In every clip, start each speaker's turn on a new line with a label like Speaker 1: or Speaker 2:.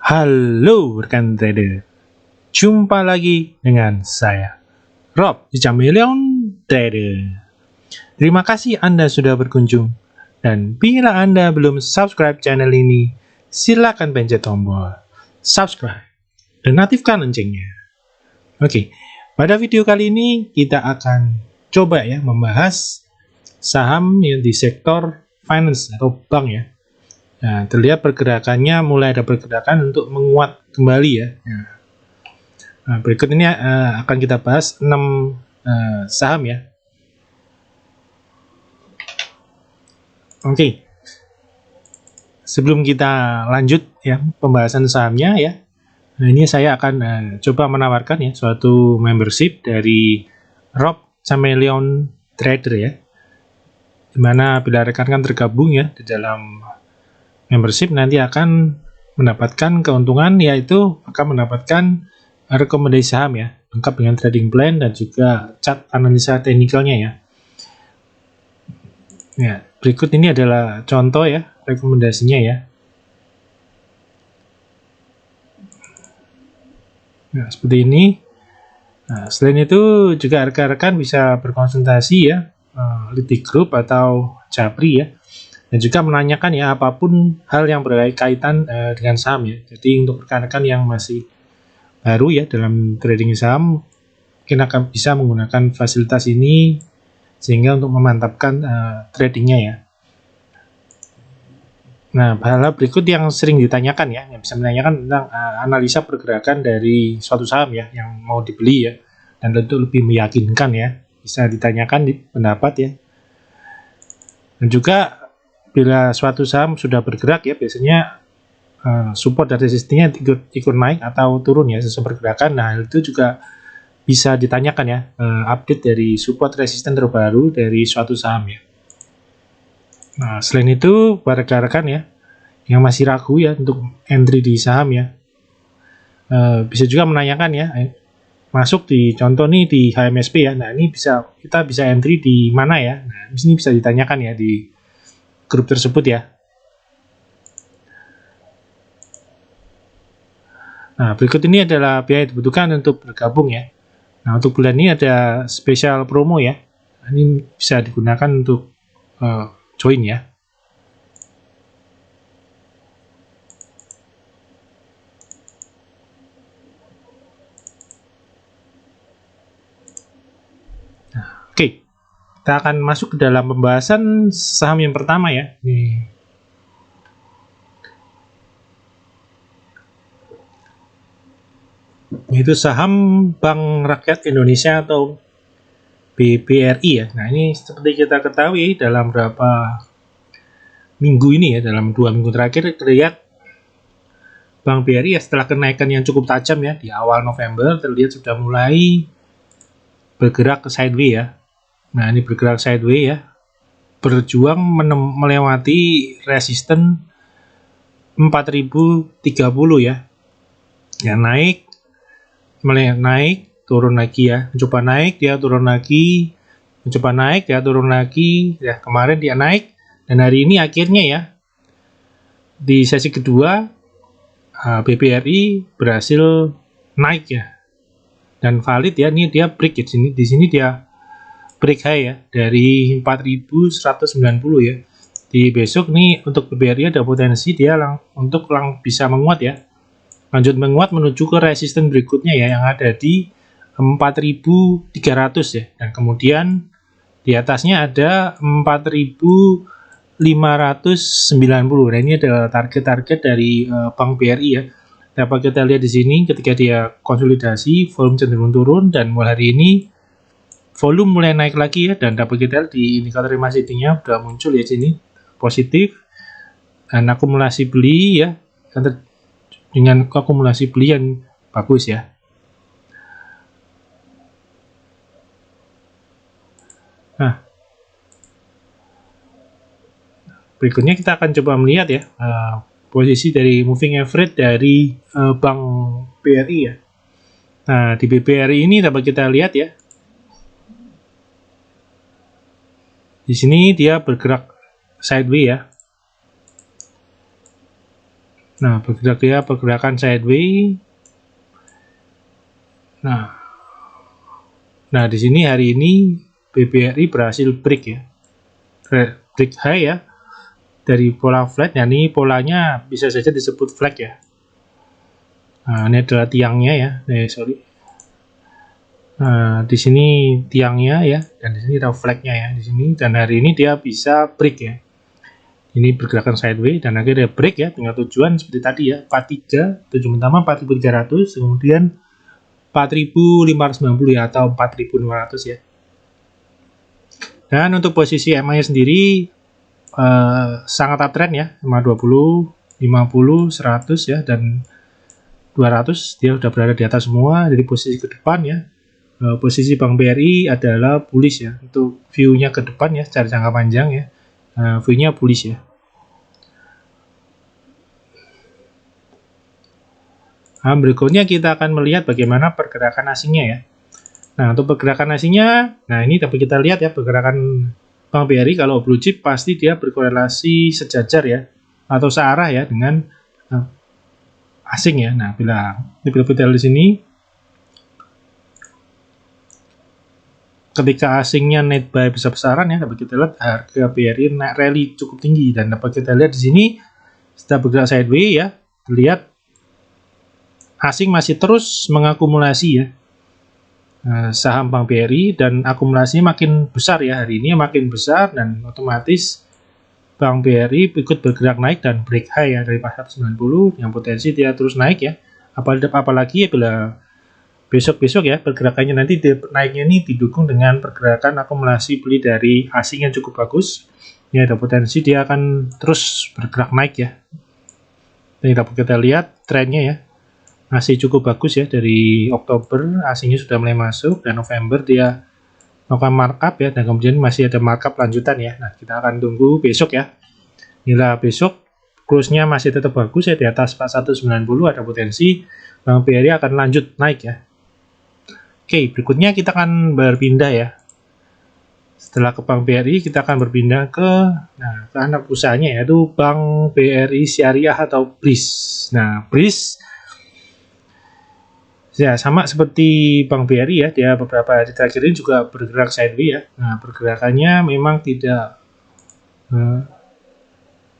Speaker 1: Halo rekan trader, jumpa lagi dengan saya, Rob di Chameleon Trader. Terima kasih Anda sudah berkunjung, dan bila Anda belum subscribe channel ini, silakan pencet tombol subscribe dan aktifkan loncengnya. Oke, pada video kali ini kita akan coba ya membahas saham yang di sektor finance atau bank ya. Nah, terlihat pergerakannya mulai ada pergerakan untuk menguat kembali ya. Nah, berikut ini akan kita bahas 6 saham ya. Oke. Sebelum kita lanjut ya pembahasan sahamnya ya. Nah, ini saya akan coba menawarkan ya suatu membership dari Rob Chameleon Trader ya. Dimana bila rekan-rekan tergabung ya di dalam membership nanti akan mendapatkan keuntungan, yaitu akan mendapatkan rekomendasi saham ya, lengkap dengan trading plan dan juga chart analisa teknikalnya ya. Ya, berikut ini adalah contoh ya rekomendasinya ya. Nah, seperti ini. Nah, selain itu juga rekan-rekan bisa berkonsultasi ya, Litik Group atau Japri ya, dan juga menanyakan ya apapun hal yang berkaitan dengan saham ya. Jadi untuk rekan-rekan yang masih baru ya dalam trading saham, mungkin akan bisa menggunakan fasilitas ini sehingga untuk memantapkan tradingnya ya. Nah, hal berikut yang sering ditanyakan ya, yang bisa menanyakan tentang analisa pergerakan dari suatu saham ya yang mau dibeli ya, dan tentu lebih meyakinkan ya, bisa ditanyakan di pendapat ya. Dan juga bila suatu saham sudah bergerak ya, biasanya support dan resistennya ikut naik atau turun ya sesuai pergerakan. Nah, itu juga bisa ditanyakan ya, update dari support resisten terbaru dari suatu saham ya. Nah, selain itu, para rekan-rekan ya, yang masih ragu ya untuk entry di saham ya, bisa juga menanyakan ya, masuk di contoh nih di HMSP ya. Nah, ini kita bisa entry di mana ya? Nah, di sini bisa ditanyakan ya di grup tersebut ya. Nah, berikut ini adalah biaya yang dibutuhkan untuk bergabung ya. Nah, untuk bulan ini ada spesial promo ya. Nah, ini bisa digunakan untuk join ya. Nah, oke. Kita akan masuk ke dalam pembahasan saham yang pertama ya. Nih. Itu saham Bank Rakyat Indonesia atau BBRI ya. Nah, ini seperti kita ketahui dalam beberapa minggu ini ya, dalam 2 minggu terakhir terlihat Bank BRI ya setelah kenaikan yang cukup tajam ya di awal November terlihat sudah mulai bergerak ke sideways ya. Nah, ini bergerak sideways ya. Berjuang melewati resisten 4030 ya. Ya naik turun lagi ya, mencoba naik dia turun lagi, mencoba naik dia turun lagi ya. Kemarin dia naik dan hari ini akhirnya ya di sesi kedua BBRI berhasil naik ya dan valid ya. Ini dia break ya, di sini dia break high ya dari 4190 ya. Di besok nih untuk BBRI ada potensi dia untuk bisa menguat ya, lanjut menguat menuju ke resisten berikutnya ya yang ada di 4300 ya, dan kemudian di atasnya ada 4590. Nah, ini adalah target-target dari Bank BRI ya. Dapat kita lihat di sini ketika dia konsolidasi volume cenderung turun dan mulai hari ini volume mulai naik lagi ya, dan dapat kita lihat di indikator MACD-nya sudah muncul ya sini positif dan akumulasi beli ya, dengan akumulasi beli yang bagus ya. Nah, berikutnya kita akan coba melihat ya posisi dari moving average dari Bank BRI ya. Nah, di BBRI ini dapat kita lihat ya. Di sini dia bergerak sideways ya. Nah, bergerak dia pergerakan sideways. Nah, di sini hari ini BBRI berhasil break ya, break high ya dari pola flat. Nah, ini polanya bisa saja disebut flag ya. Nah, ini adalah tiangnya ya. Sorry. Nah, di sini tiangnya ya, dan di sini ada flagnya ya di sini. Dan hari ini dia bisa break ya. Ini pergerakan sideways dan akhirnya break ya dengan tujuan seperti tadi ya, 43, tujuan pertama 4.300, kemudian 4.590 ya, atau 4.500 ya. Dan untuk posisi MA sendiri sangat uptrend ya, 520, 50, 100 ya, dan 200 dia sudah berada di atas semua. Jadi posisi ke depan ya, posisi Bank BRI adalah bullish ya, untuk view-nya ke depan ya secara jangka panjang ya. View-nya bullish ya. Nah, berikutnya kita akan melihat bagaimana pergerakan asingnya ya. Nah, untuk pergerakan asingnya, nah ini dapat kita lihat ya, pergerakan Bank BRI kalau blue chip pasti dia berkorelasi sejajar ya, atau searah ya dengan asing ya. Nah, bila kita lihat di sini, ketika asingnya net buy besar-besaran ya, dapat kita lihat harga BRI naik rally cukup tinggi, dan dapat kita lihat di sini setelah bergerak sideways ya, terlihat asing masih terus mengakumulasi ya saham Bank BRI, dan akumulasinya makin besar ya, hari ini makin besar, dan otomatis Bank BRI ikut bergerak naik dan break high ya dari 490, yang potensi dia terus naik ya, apalagi ya bila besok-besok ya pergerakannya nanti naiknya ini didukung dengan pergerakan akumulasi beli dari asing yang cukup bagus ya, ada potensi dia akan terus bergerak naik ya. Ini dapat kita lihat trennya ya, masih cukup bagus ya, dari Oktober asingnya sudah mulai masuk, dan November dia melakukan markup ya, dan kemudian masih ada markup lanjutan ya. Nah, kita akan tunggu besok ya. Bila besok close-nya masih tetap bagus ya di atas 4190, ada potensi Bank BRI akan lanjut naik ya. Oke, berikutnya kita akan berpindah ya. Setelah ke Bank BRI, kita akan berpindah ke anak usahanya, yaitu Bank BRI Syariah atau BRIS. Nah, BRIS ya sama seperti Bank BRI ya, dia beberapa hari terakhir ini juga bergerak sideways ya. Nah, pergerakannya memang tidak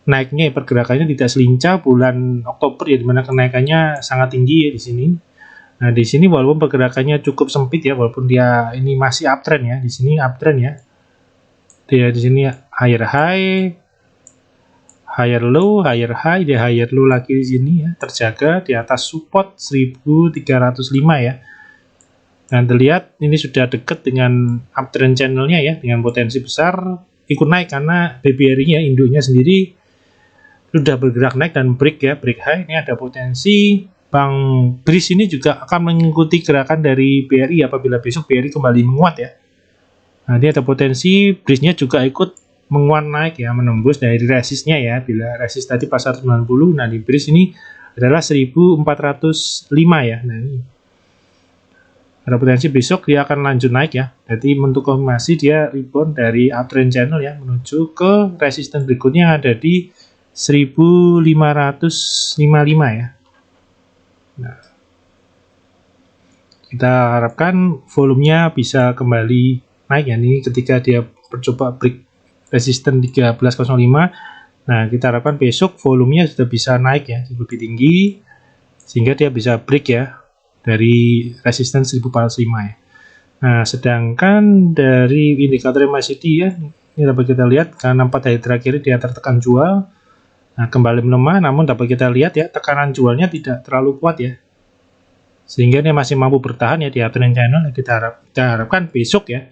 Speaker 1: naiknya, pergerakannya tidak selincah bulan Oktober ya, dimana kenaikannya sangat tinggi ya di sini. Nah, di sini walaupun pergerakannya cukup sempit ya, walaupun dia ini masih uptrend ya, di sini uptrend ya. Dia di sini higher high, higher low, higher high, dia higher low lagi di sini ya, terjaga di atas support 1305 ya. Dan terlihat ini sudah dekat dengan uptrend channelnya ya, dengan potensi besar ikut naik, karena BBRI-nya induknya sendiri sudah bergerak naik dan break ya, break high. Ini ada potensi Bank BRIS ini juga akan mengikuti gerakan dari BRI apabila besok BRI kembali menguat ya. Nah, dia ada potensi BRIS-nya juga ikut menguat naik ya, menembus dari resistnya ya. Bila resist tadi pasar 90, nah di BRIS ini adalah 1405 ya. Nah, ini ada potensi besok dia akan lanjut naik ya. Jadi untuk konfirmasi dia rebound dari uptrend channel ya, menuju ke resisten berikutnya yang ada di 1555 ya. Nah, kita harapkan volumenya bisa kembali naik ya, ini ketika dia mencoba break resisten 1305. Nah, kita harapkan besok volumenya sudah bisa naik ya, lebih tinggi, sehingga dia bisa break ya dari resisten 1405 ya. Nah, sedangkan dari indikator MACD ya, ini dapat kita lihat karena 4 hari terakhir dia tertekan jual. Nah, kembali melemah, namun dapat kita lihat ya, tekanan jualnya tidak terlalu kuat ya, sehingga dia masih mampu bertahan ya di uptrend channel. Kita harapkan besok ya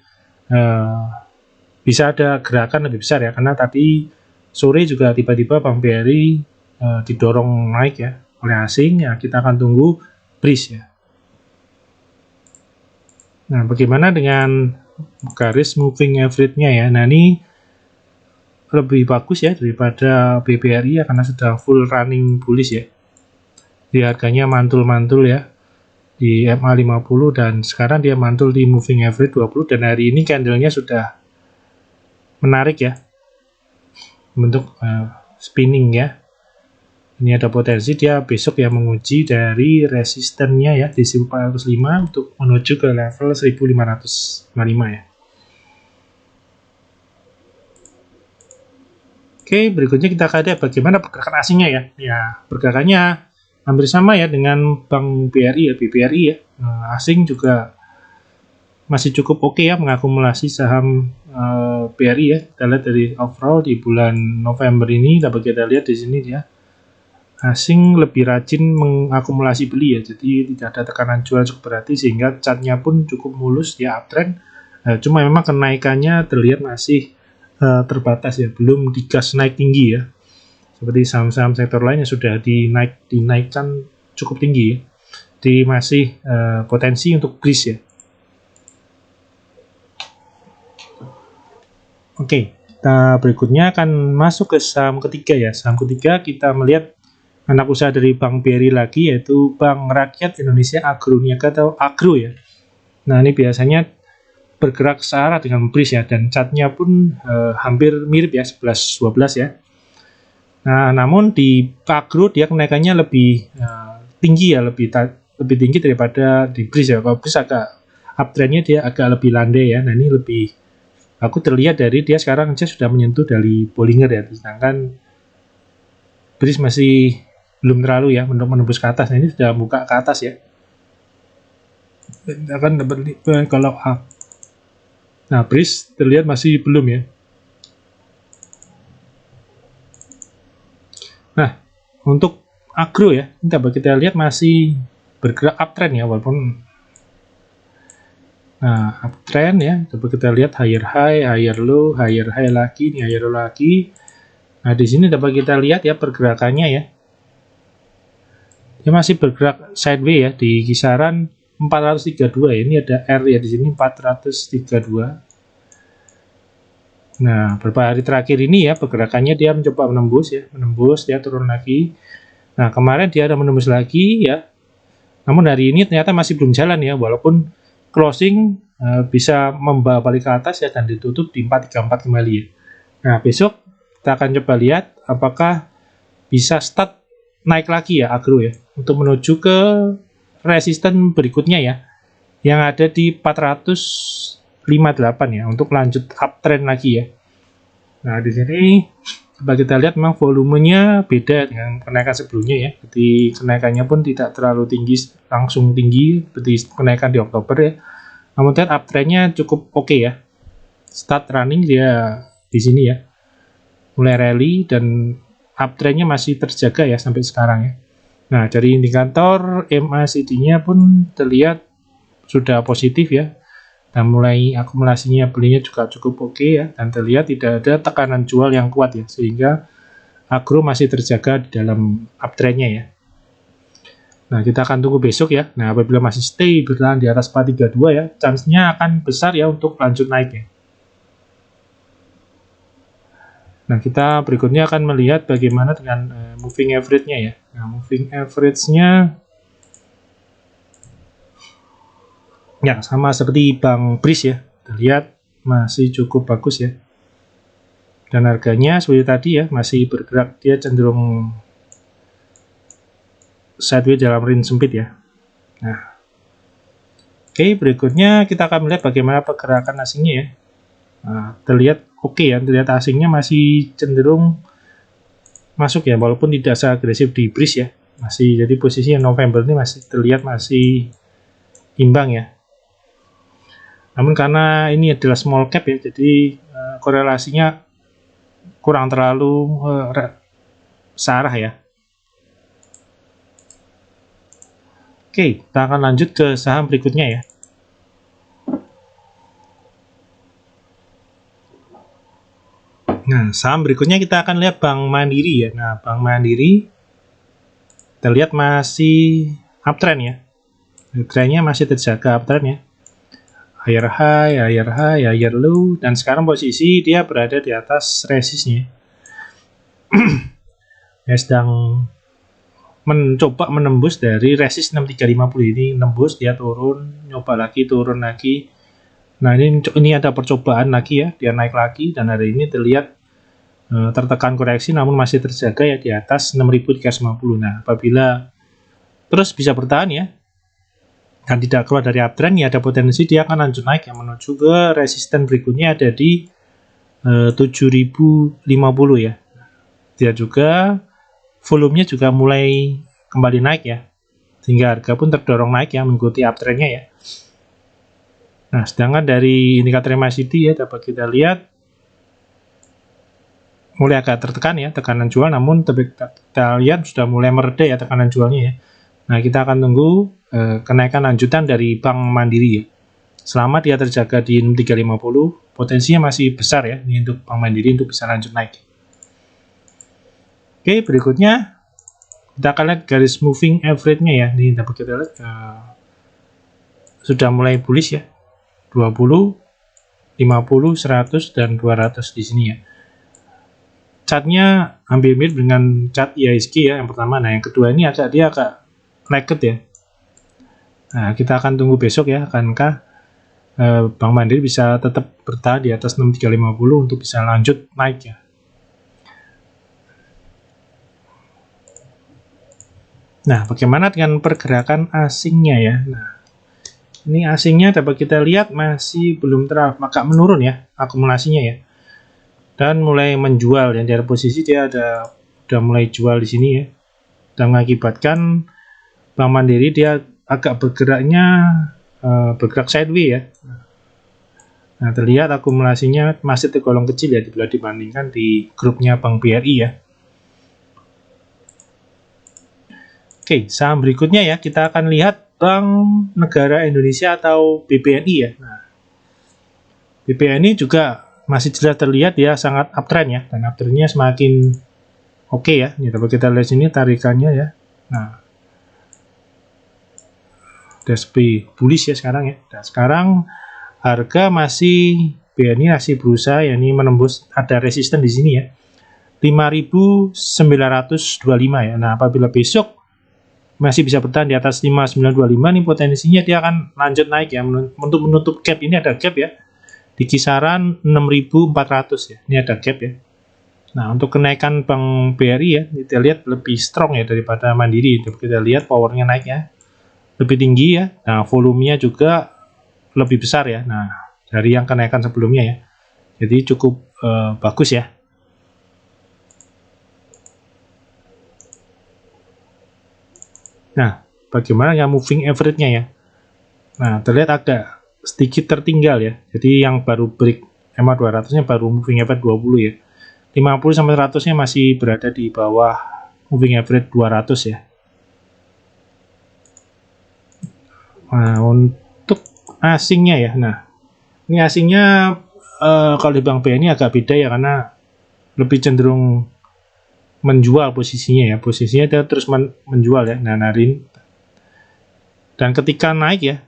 Speaker 1: bisa ada gerakan lebih besar ya, karena tadi sore juga tiba-tiba Bank BRI didorong naik ya oleh asing ya. Kita akan tunggu BRIS ya. Nah, bagaimana dengan garis moving average-nya ya? Nah, ini lebih bagus ya daripada BBRI ya, karena sudah full running bullish ya. Di harganya mantul-mantul ya di MA50, dan sekarang dia mantul di moving average 20, dan hari ini candlenya sudah menarik ya, bentuk spinning ya. Ini ada potensi dia besok ya menguji dari resistennya ya di 1405 untuk menuju ke level 1555 ya. Oke, berikutnya kita akan lihat bagaimana pergerakan asingnya ya. Ya, pergerakannya hampir sama ya dengan Bank BRI ya, BBRI ya. Asing juga masih cukup oke ya mengakumulasi saham BRI ya. Kita lihat dari overall di bulan November ini dapat kita lihat di sini ya. Asing lebih rajin mengakumulasi beli ya, jadi tidak ada tekanan jual cukup berarti sehingga chartnya pun cukup mulus ya uptrend. Cuma memang kenaikannya terlihat masih terbatas ya, belum digas naik tinggi ya. Seperti saham-saham sektor lainnya sudah dinaikkan cukup tinggi ya. Jadi masih potensi untuk breeze ya. Oke, kita berikutnya akan masuk ke saham ketiga ya. Saham ketiga kita melihat anak usaha dari Bank BRI lagi, yaitu Bank Rakyat Indonesia Agro Niaga atau Agro ya. Nah, ini biasanya bergerak searah dengan breeze ya, dan chartnya pun hampir mirip ya, 11-12 ya. Nah, namun di Agro dia kenaikannya lebih tinggi ya, lebih tinggi daripada di breeze ya. Kalau breeze agak uptrendnya dia agak lebih landai ya. Nah, ini lebih aku terlihat dari dia sekarang aja sudah menyentuh dari Bollinger ya, sedangkan breeze masih belum terlalu ya untuk menembus ke atas. Nah, ini sudah buka ke atas ya. Akan dapat kalau up. Nah, breeze terlihat masih belum ya. Nah, untuk agro ya, dapat kita lihat masih bergerak uptrend ya, walaupun uptrend ya. Dapat kita lihat higher high, higher low lagi, ini higher low lagi. Nah, di sini dapat kita lihat ya pergerakannya ya. Dia masih bergerak sideways ya di kisaran 432 ya. Ini ada R ya di sini 432. Nah, beberapa hari terakhir ini ya pergerakannya dia mencoba menembus dia turun lagi. Nah, kemarin dia ada menembus lagi ya. Namun hari ini ternyata masih belum jalan ya, walaupun closing bisa membawa balik ke atas ya dan ditutup di 434 kembali ya. Nah, besok kita akan coba lihat apakah bisa start naik lagi ya agro ya, untuk menuju ke resisten berikutnya ya, yang ada di 458 ya, untuk lanjut uptrend lagi ya. Nah, di sini coba kita lihat memang volumenya beda dengan kenaikan sebelumnya ya, jadi kenaikannya pun tidak terlalu tinggi, langsung tinggi seperti kenaikan di Oktober ya. Namun terlihat uptrendnya cukup oke ya, start running dia di sini ya, mulai rally dan uptrendnya masih terjaga ya sampai sekarang ya. Nah, dari indikator MACD-nya pun terlihat sudah positif ya, dan mulai akumulasinya belinya juga cukup oke ya, dan terlihat tidak ada tekanan jual yang kuat ya, sehingga agro masih terjaga di dalam uptrendnya ya. Nah, kita akan tunggu besok ya. Nah, apabila masih stay bertahan di atas 432 ya, chance-nya akan besar ya untuk lanjut naik ya. Nah, kita berikutnya akan melihat bagaimana dengan moving average-nya ya. Nah, moving average-nya ya sama seperti Bank Breeze ya. Terlihat masih cukup bagus ya. Dan harganya seperti tadi ya, masih bergerak, dia cenderung sideways dalam range sempit ya. Nah, oke, berikutnya kita akan melihat bagaimana pergerakan asingnya ya. Nah, terlihat oke ya, terlihat asingnya masih cenderung masuk ya, walaupun tidak seagresif di breeze ya. Masih, jadi posisi November ini masih terlihat masih imbang ya. Namun karena ini adalah small cap ya, jadi korelasinya kurang terlalu searah ya. Oke, kita akan lanjut ke saham berikutnya ya. Nah, saham berikutnya kita akan lihat Bank Mandiri ya. Nah, Bank Mandiri terlihat masih uptrend ya. Trennya masih terjaga uptrend ya. Higher high, higher low, dan sekarang posisi dia berada di atas resistnya. Dia sedang mencoba menembus dari resist 6350 ini, nembus dia turun, nyoba lagi, turun lagi. Nah, ini ada percobaan lagi ya, dia naik lagi, dan hari ini terlihat tertekan koreksi namun masih terjaga ya di atas 6.350. Nah, apabila terus bisa bertahan ya dan tidak keluar dari uptrend ya, ada potensi dia akan lanjut naik yang menuju ke resisten berikutnya ada di 7.050 ya. Dia juga volumenya juga mulai kembali naik ya, sehingga harga pun terdorong naik ya mengikuti uptrendnya ya. Nah, sedangkan dari indikator MACD ya dapat kita lihat mulai agak tertekan ya, tekanan jual, namun kita lihat sudah mulai mereda ya tekanan jualnya ya. Nah, kita akan tunggu kenaikan lanjutan dari Bank Mandiri ya. Selama dia terjaga di 6350, potensinya masih besar ya ini untuk Bank Mandiri untuk bisa lanjut naik. Oke, berikutnya kita akan lihat garis moving average-nya ya. Ini dapat kita lihat sudah mulai bullish ya. 20, 50, 100 dan 200 di sini ya. Chartnya hampir mirip dengan chart IHSG ya yang pertama. Nah, yang kedua ini dia agak naked ya. Nah, kita akan tunggu besok ya, akankah Bank Mandiri bisa tetap bertahan di atas 6350 untuk bisa lanjut naik ya. Nah, bagaimana dengan pergerakan asingnya ya? Nah, ini asingnya dapat kita lihat masih belum agak menurun ya akumulasinya ya. Dan mulai menjual ya, dari posisi dia udah mulai jual di sini ya, dan mengakibatkan Bank Mandiri dia agak bergerak sideways ya. Nah, terlihat akumulasinya masih tergolong kecil ya bila dibandingkan di grupnya Bank BRI ya. Oke, saham berikutnya ya, kita akan lihat Bank Negara Indonesia atau BPNI ya. Nah, BPNI juga masih jelas terlihat dia sangat uptrend ya, dan uptrendnya semakin oke ya. Ini dapat kita lihat sini tarikannya ya. Nah, DSP bullish ya sekarang ya. Dan sekarang harga masih BNI masih berusaha ya, ini menembus ada resisten di sini ya. 5.925 ya. Nah, apabila besok masih bisa bertahan di atas 5.925 nih, potensinya dia akan lanjut naik ya. Untuk menutup gap ini ada gap ya di kisaran 6.400 ya. Ini ada gap ya. Nah, untuk kenaikan Bank BRI ya, kita lihat lebih strong ya daripada Mandiri. Kita lihat powernya naik ya, lebih tinggi ya. Nah, volumenya juga lebih besar ya. Nah, dari yang kenaikan sebelumnya ya. Jadi cukup bagus ya. Nah, bagaimana yang moving average-nya ya? Nah, terlihat agak sedikit tertinggal ya. Jadi yang baru break EMA 200-nya baru moving average 20 ya. 50 sampai 100-nya masih berada di bawah moving average 200 ya. Nah, untuk asingnya ya. Nah, ini asingnya kalau di Bank BNI agak beda ya, karena lebih cenderung menjual posisinya ya. Posisinya dia terus menjual ya. Nah, narin. Dan ketika naik ya,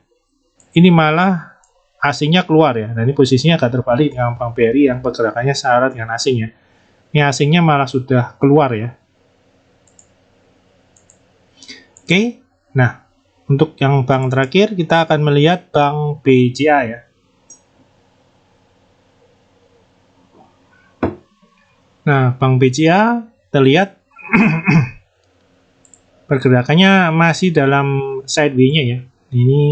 Speaker 1: ini malah asingnya keluar ya. Nah, ini posisinya agak terbalik dengan Bank BRI yang pergerakannya syarat dengan asing ya. Ini asingnya malah sudah keluar ya. Oke, nah untuk yang bank terakhir kita akan melihat Bank BCA ya. Nah, Bank BCA terlihat pergerakannya masih dalam sideways-nya ya. Ini,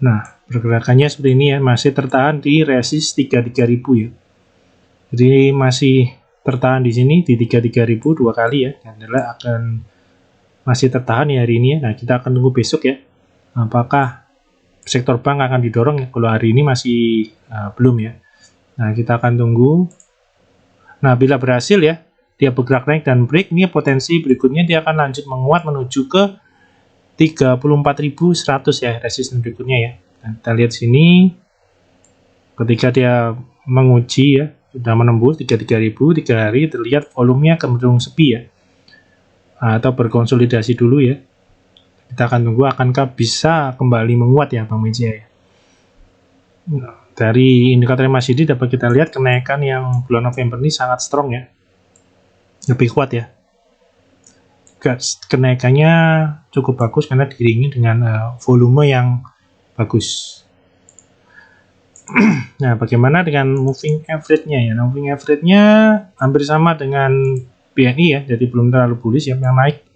Speaker 1: nah pergerakannya seperti ini ya, masih tertahan di resist 33.000 ya. Jadi masih tertahan di sini di 33.000 dua kali ya, dan adalah akan masih tertahan ya hari ini ya. Nah, kita akan tunggu besok ya, apakah sektor bank akan didorong ya. Kalau hari ini masih belum ya. Nah, kita akan tunggu. Nah, bila berhasil ya, dia bergerak naik dan break, ini potensi berikutnya dia akan lanjut menguat menuju ke 34.100 ya, resisten berikutnya ya. Nah, kita lihat sini, ketika dia menguji ya, sudah menembus 33.000 3 hari, terlihat volumenya cenderung sepi ya, atau berkonsolidasi dulu ya. Kita akan tunggu akankah bisa kembali menguat ya Bank BCA ya. Nah, dari indikator MACD dapat kita lihat kenaikan yang bulan November ini sangat strong ya, lebih kuat ya. Kenaikannya cukup bagus karena diiringi dengan volume yang bagus. Nah, bagaimana dengan moving average-nya ya? Nah, moving average-nya hampir sama dengan BNI ya, jadi belum terlalu bullish ya, yang naik.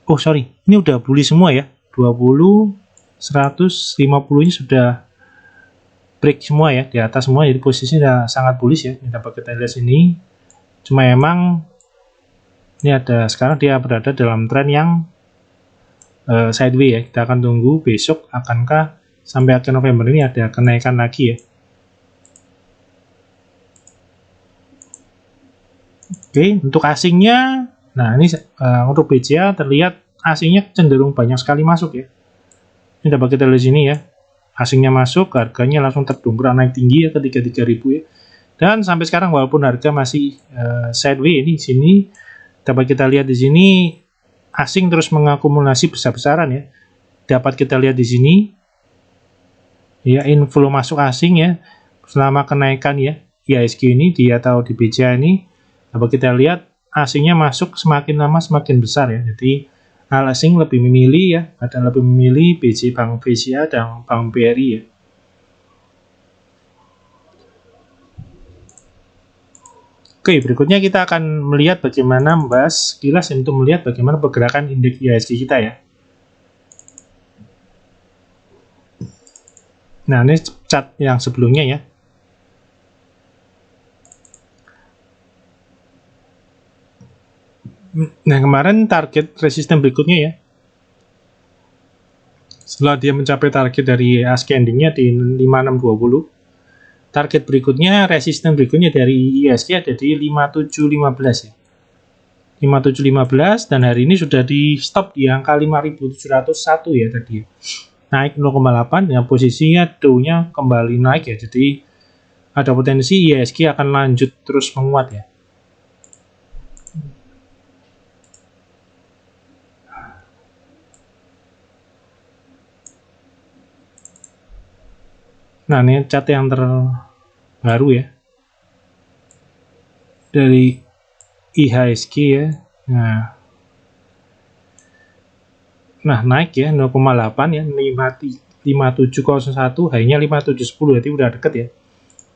Speaker 1: Oh, sorry, ini udah bullish semua ya. 20, 150 ini sudah break semua ya, di atas semua, jadi posisinya sangat bullish ya. Ini dapat kita lihat sini. Cuma emang ini ada, sekarang dia berada dalam tren yang sideways ya. Kita akan tunggu besok akankah sampai akhir November ini ada kenaikan lagi ya. Oke, untuk asingnya, nah ini untuk BCA terlihat asingnya cenderung banyak sekali masuk ya. Ini dapat kita lihat sini ya, asingnya masuk, harganya langsung terdongkrak naik tinggi ya ke 33.000 ya. Dan sampai sekarang walaupun harga masih sideways ini sini, dapat kita lihat di sini asing terus mengakumulasi besar-besaran ya. Dapat kita lihat di sini ya, inflow masuk asing ya selama kenaikan ya IHSG ini dia atau di BCA ini, dapat kita lihat asingnya masuk semakin lama semakin besar ya. Jadi hal asing lebih memilih ya, ada lebih memilih Bank BCA dan Bank BRI ya. Oke, berikutnya kita akan melihat bagaimana membahas kilas untuk melihat bagaimana pergerakan indeks IHSG kita ya. Nah, ini chart yang sebelumnya ya. Nah, kemarin target resisten berikutnya ya. Setelah dia mencapai target dari ASK endingnya di 5620, target berikutnya, resisten berikutnya dari IHSG ada di 5715 ya. 5715 dan hari ini sudah di stop di angka 5701 ya tadi. Naik 0,8 dengan posisinya dow-nya kembali naik ya. Jadi ada potensi IHSG akan lanjut terus menguat ya. Nah, ini chart yang terbaru ya. Dari IHSG ya. Nah, naik ya 0,8 ya, 5701, hanya 5710, jadi udah deket ya.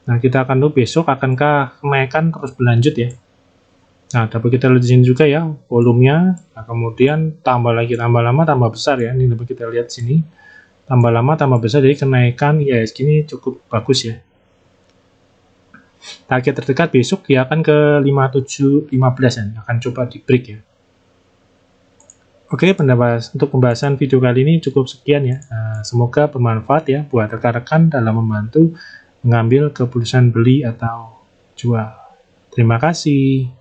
Speaker 1: Nah, kita akan tunggu besok akankah kenaikan terus berlanjut ya. Nah, dapat kita lihat di sini juga ya volumenya. Nah, kemudian tambah lagi, tambah lama tambah besar ya. Ini dapat kita lihat sini. Tambah lama tambah besar, jadi kenaikan IHSG ini cukup bagus ya. Target terdekat besok dia akan ke 5715 ya, akan coba di break ya. Oke, untuk pembahasan video kali ini cukup sekian ya. Semoga bermanfaat ya buat rekan-rekan dalam membantu mengambil keputusan beli atau jual. Terima kasih.